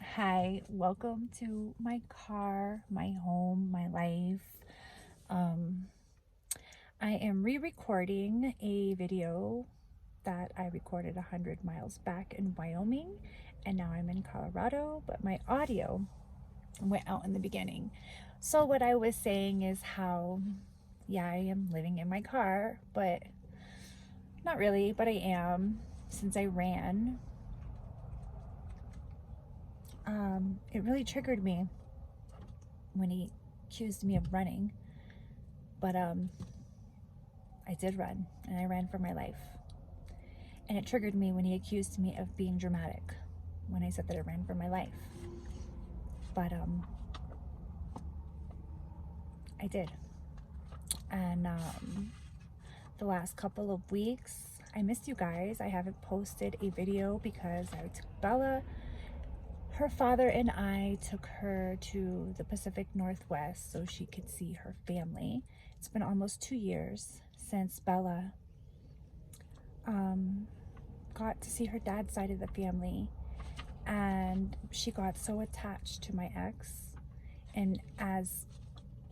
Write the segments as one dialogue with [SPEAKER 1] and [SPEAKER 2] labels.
[SPEAKER 1] Hi, welcome to my car, my home, my life. Um, I am re-recording a video that I recorded 100 miles back in Wyoming, and now I'm in Colorado, but my audio went out in the beginning. So what I was saying is how, yeah, I am living in my car, but not really, but I am, since I ran. It really triggered me when he accused me of running, but I did run, and I ran for my life. And it triggered me when he accused me of being dramatic when I said that I ran for my life. But I did. And the last couple of weeks, I missed you guys. I haven't posted a video because I took Bella. Her father and I took her to the Pacific Northwest so she could see her family. It's been almost 2 years since Bella got to see her dad's side of the family, and she got so attached to my ex. And as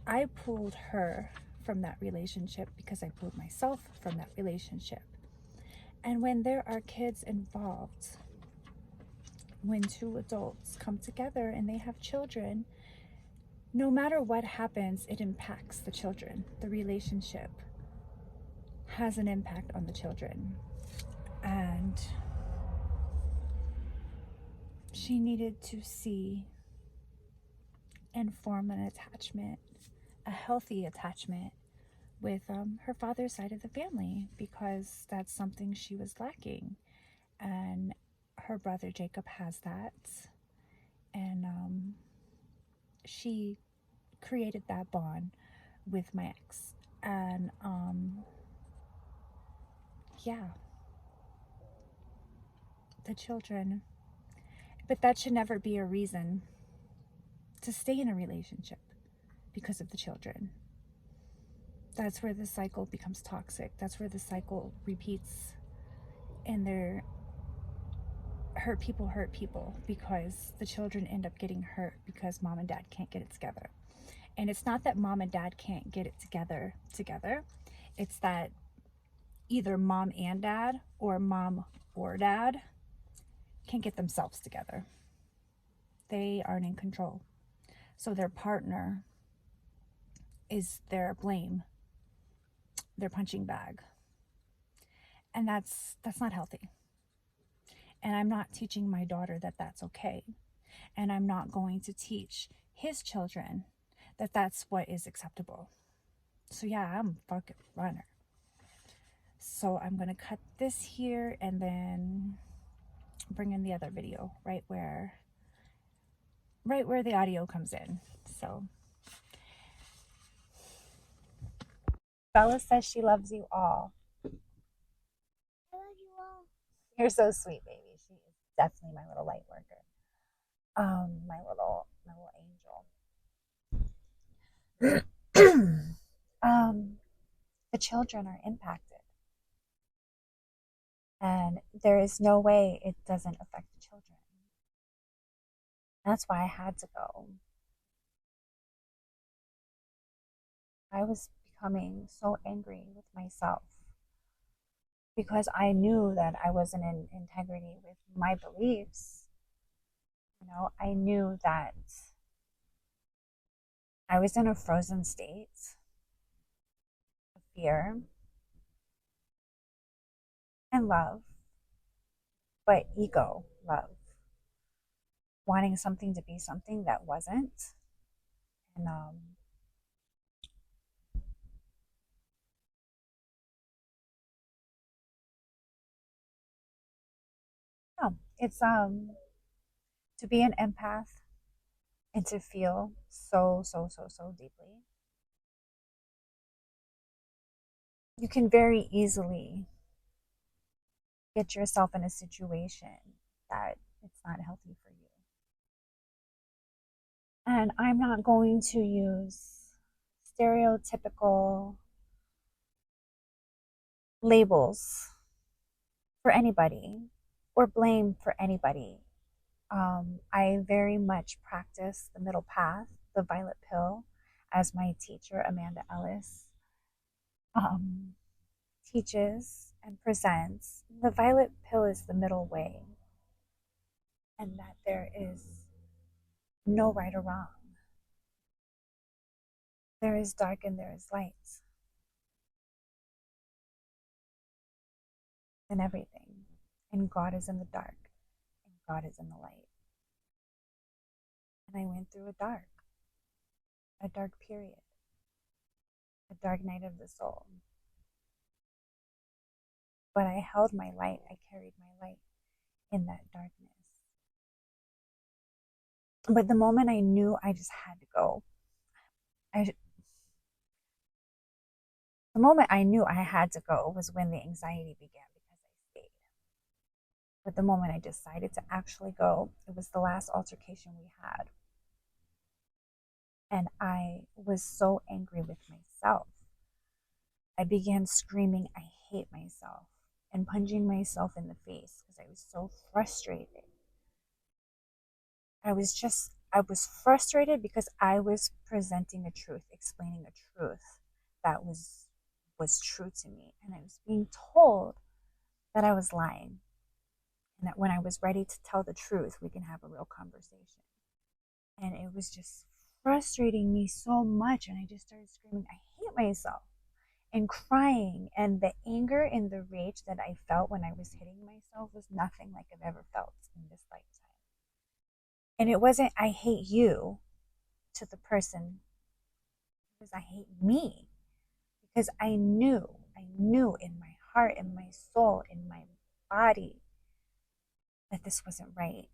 [SPEAKER 1] I pulled her from that relationship, because I pulled myself from that relationship, and when there are kids involved, when two adults come together and they have children, no matter what happens, it impacts the children. The relationship has an impact on the children. And she needed to see and form an attachment, a healthy attachment with her father's side of the family, because that's something she was lacking. And her brother Jacob has that. And she created that bond with my ex. And yeah, the children. But that should never be a reason to stay in a relationship, because of the children. That's where the cycle becomes toxic. That's where the cycle repeats, and they're hurt people because the children end up getting hurt because mom and dad can't get it together. And it's not that mom and dad can't get it together. It's that either mom and dad, or mom or dad, can't get themselves together. They aren't in control. So their partner is their blame, their punching bag. And that's not healthy. And I'm not teaching my daughter that that's okay. And I'm not going to teach his children that that's what is acceptable. So yeah, I'm a fucking runner. So I'm going to cut this here and then bring in the other video right where the audio comes in. So Bella says she loves you all. I love you all. You're so sweet, baby. She is definitely my little light worker. My little angel. The children are impacted, and there is no way it doesn't affect the children. That's why I had to go. I was becoming so angry with myself because I knew that I wasn't in integrity with my beliefs. I knew that I was in a frozen state of fear and love, but ego love, wanting something to be something that wasn't. And no, it's to be an empath and to feel so deeply. You can very easily get yourself in a situation that it's not healthy for you. And I'm not going to use stereotypical labels for anybody or blame for anybody. I very much practice the middle path, the violet pill, as my teacher, Amanda Ellis, um, teaches and presents. The violet pill is the middle way, and that there is no right or wrong. There is dark and there is light in everything. And God is in the dark and God is in the light. And I went through a dark period, a dark night of the soul. But I held my light, I carried my light in that darkness. But the moment I knew I just had to go, I, the moment I knew I had to go was when the anxiety began because I stayed. But the moment I decided to actually go, it was the last altercation we had. And I was so angry with myself. I began screaming, I hate myself, and punching myself in the face because I was so frustrated. I was frustrated because I was presenting a truth, explaining a truth that was true to me. And I was being told that I was lying and that when I was ready to tell the truth, we can have a real conversation. And it was just frustrating me so much. And I just started screaming, I hate myself, and crying. And the anger and the rage that I felt when I was hitting myself was nothing like I've ever felt in this lifetime. And it wasn't, I hate you to the person, it was, I hate me. Because I knew in my heart, in my soul, in my body that this wasn't right.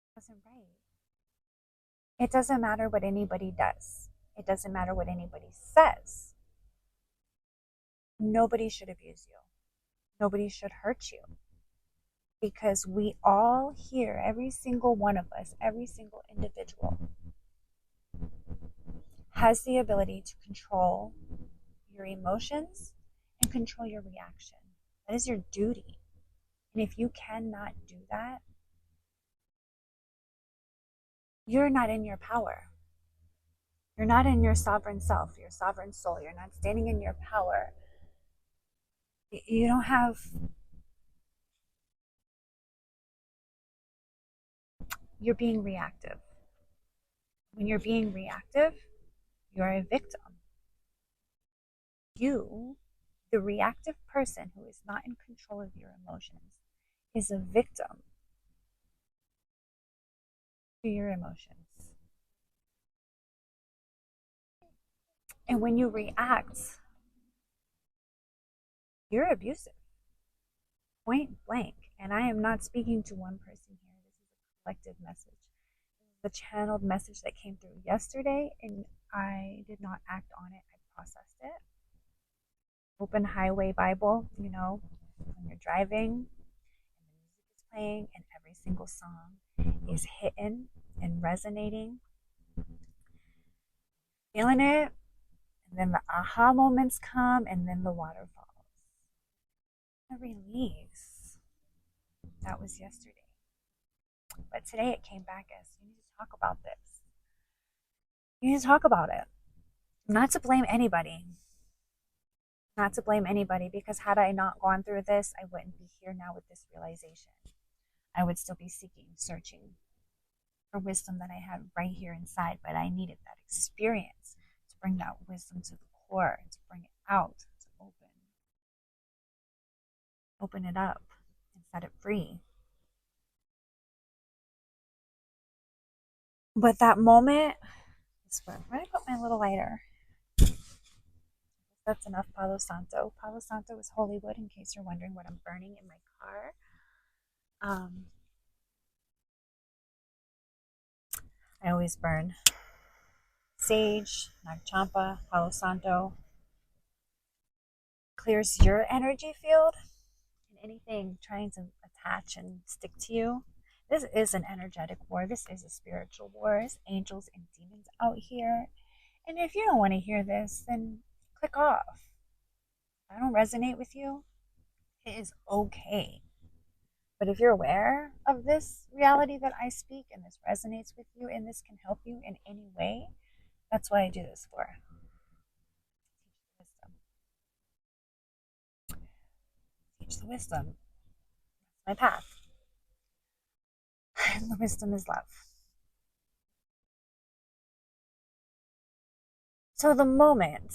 [SPEAKER 1] It wasn't right. It doesn't matter what anybody does. It doesn't matter what anybody says. Nobody should abuse you. Nobody should hurt you. Because we all here, every single one of us, every single individual, has the ability to control your emotions and control your reaction. That is your duty. And if you cannot do that, you're not in your power. You're not in your sovereign self, your sovereign soul. You're not standing in your power. You don't have, you're being reactive. When you're being reactive, you're a victim. You, the reactive person who is not in control of your emotions, is a victim to your emotions. And when you react, you're abusive, point blank. And I am not speaking to one person here. This is a collective message. This is a channeled message that came through yesterday, and I did not act on it. I processed it. Open highway Bible, when you're driving and the music is playing and every single song is hitting and resonating, feeling it, and then the aha moments come and then the waterfalls. The release. That was yesterday. But today it came back as you need to talk about this. You need to talk about it. Not to blame anybody. Not to blame anybody, because had I not gone through this, I wouldn't be here now with this realization. I would still be seeking, searching for wisdom that I had right here inside, but I needed that experience to bring that wisdom to the core, to bring it out, to open it up and set it free. But that moment, where did I put my little lighter? That's enough Palo Santo. Palo Santo is holy wood, in case you're wondering what I'm burning in my car. I always burn sage, nagchampa, Palo Santo. Clears your energy field, and anything trying to attach and stick to you. This is an energetic war. This is a spiritual war. There's angels and demons out here. And if you don't want to hear this, then click off. If I don't resonate with you, it is okay. But if you're aware of this reality that I speak and this resonates with you and this can help you in any way, that's what I do this for. Teach the wisdom. My path. And the wisdom is love. So the moment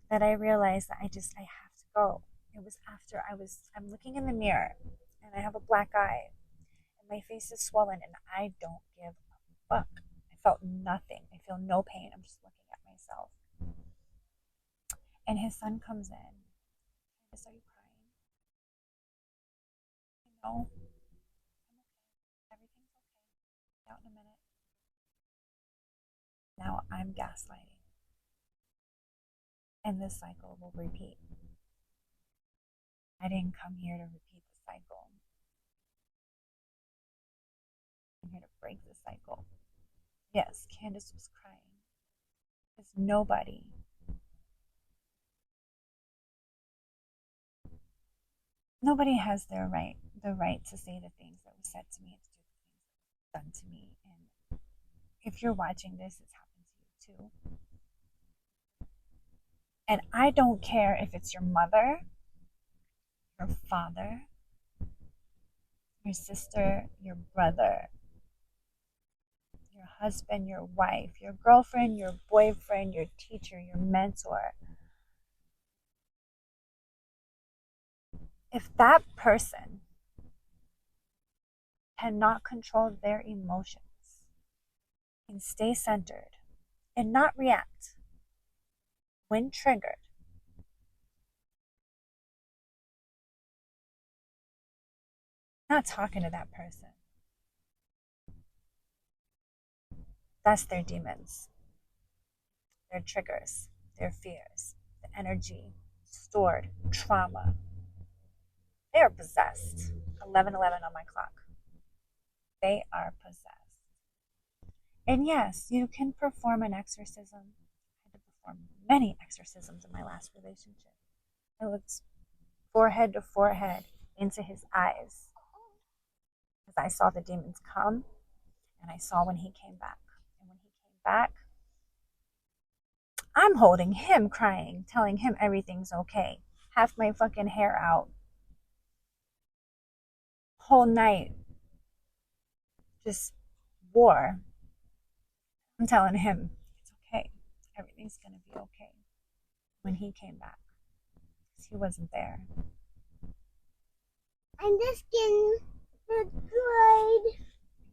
[SPEAKER 1] that I realized that I have to go, it was after I'm looking in the mirror and I have a black eye and my face is swollen and I don't give a fuck. I felt nothing. I feel no pain. I'm just looking at myself. And his son comes in. Candace, are you crying? No, everything's okay. Out in a minute. Now I'm gaslighting. And this cycle will repeat. I didn't come here to repeat the cycle. I'm here to break the cycle. Yes, Candace was crying. Because nobody has the right to say the things that were said to me and to do the things that were done to me. And if you're watching this, it's happened to you too. And I don't care if it's your mother, your father, your sister, your brother, your husband, your wife, your girlfriend, your boyfriend, your teacher, your mentor. If that person cannot control their emotions and stay centered and not react when triggered, I'm not talking to that person. That's their demons, their triggers, their fears, the energy stored, trauma. They are possessed. 11:11 on my clock. They are possessed. And yes, you can perform an exorcism. I had to perform many exorcisms in my last relationship. I looked forehead to forehead into his eyes as I saw the demons come and I saw when he came back. And when he came back, I'm holding him crying, telling him everything's okay. Half my fucking hair out. Whole night. Just war. I'm telling him it's okay. Everything's gonna be okay. When he came back. Because he wasn't there. I'm just getting good.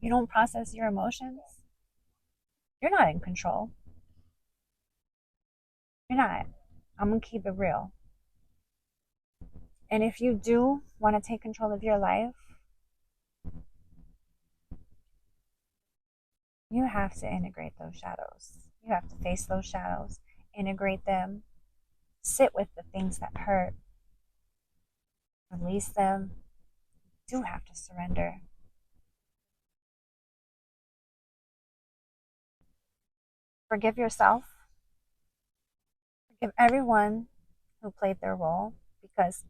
[SPEAKER 1] You don't process your emotions? You're not in control. You're not. I'm gonna keep it real. And if you do want to take control of your life, you have to integrate those shadows. You have to face those shadows, integrate them, sit with the things that hurt, release them. You do have to surrender. Forgive yourself. Forgive everyone who played their role because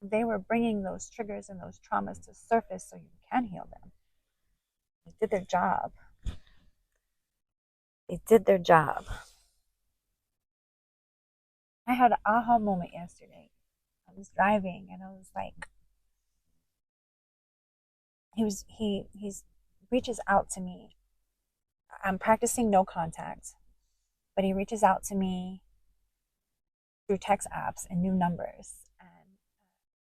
[SPEAKER 1] they were bringing those triggers and those traumas to surface so you can heal them. They did their job. They did their job. I had an aha moment yesterday. I was driving and I was like, he reaches out to me. I'm practicing no contact, but he reaches out to me through text apps and new numbers. And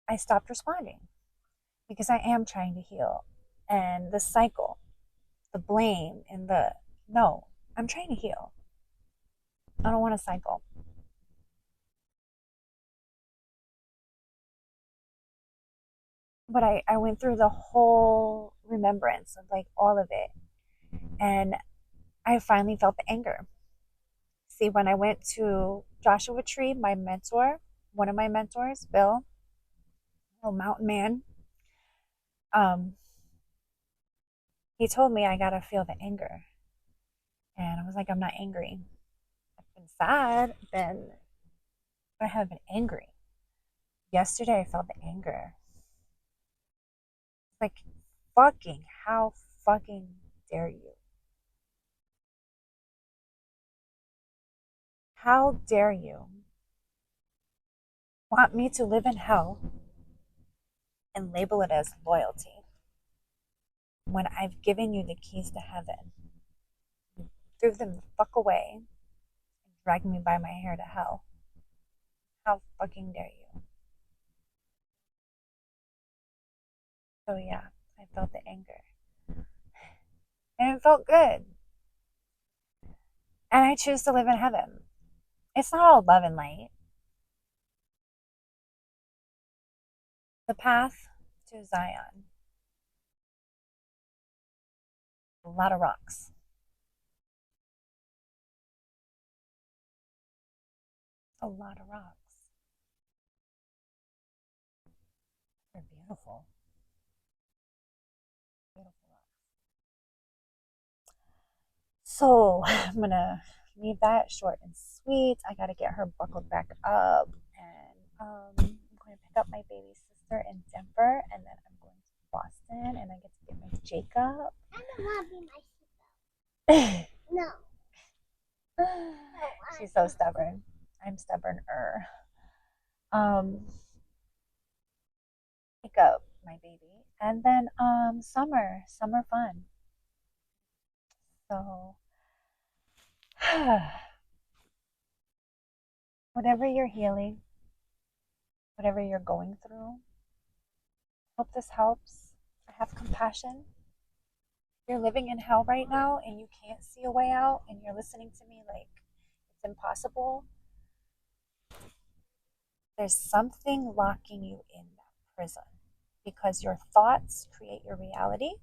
[SPEAKER 1] I stopped responding because I am trying to heal. And the cycle, the blame, and no, I'm trying to heal. I don't want to cycle. But I went through the whole remembrance of like all of it. And I finally felt the anger. See, when I went to Joshua Tree, my mentor, one of my mentors, Bill, a mountain man, um, he told me I gotta feel the anger. And I was like, I'm not angry. I've been sad, but I haven't been angry. Yesterday I felt the anger. Like, fucking, how fucking dare you? How dare you want me to live in hell and label it as loyalty when I've given you the keys to heaven? You threw them the fuck away and dragged me by my hair to hell. How fucking dare you? So, yeah, I felt the anger. And it felt good. And I choose to live in heaven. It's not all love and light. The path to Zion, a lot of rocks. A lot of rocks. They're beautiful. Beautiful rocks. So I'm gonna leave that short and sweet. I gotta get her buckled back up, and I'm going to pick up my baby sister in Denver, and then I'm going to Boston, and I get to get my Jacob. I don't want to be my sister. No. She's so stubborn. I'm stubborn-er. Pick up my baby, and then summer fun. So whatever you're healing, whatever you're going through, hope this helps. I have compassion. If you're living in hell right now and you can't see a way out and you're listening to me like it's impossible, there's something locking you in that prison because your thoughts create your reality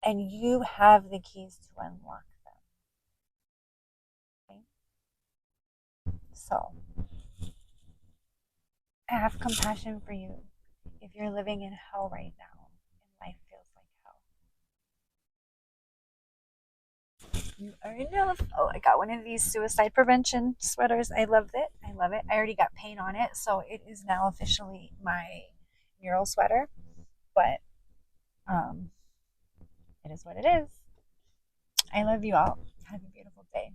[SPEAKER 1] and you have the keys to unlock them. Okay? So I have compassion for you if you're living in hell right now and life feels like hell. You already know. Oh, I got one of these suicide prevention sweaters. I love it. I love it. I already got paint on it, so it is now officially my mural sweater. But it is what it is. I love you all. Have a beautiful day.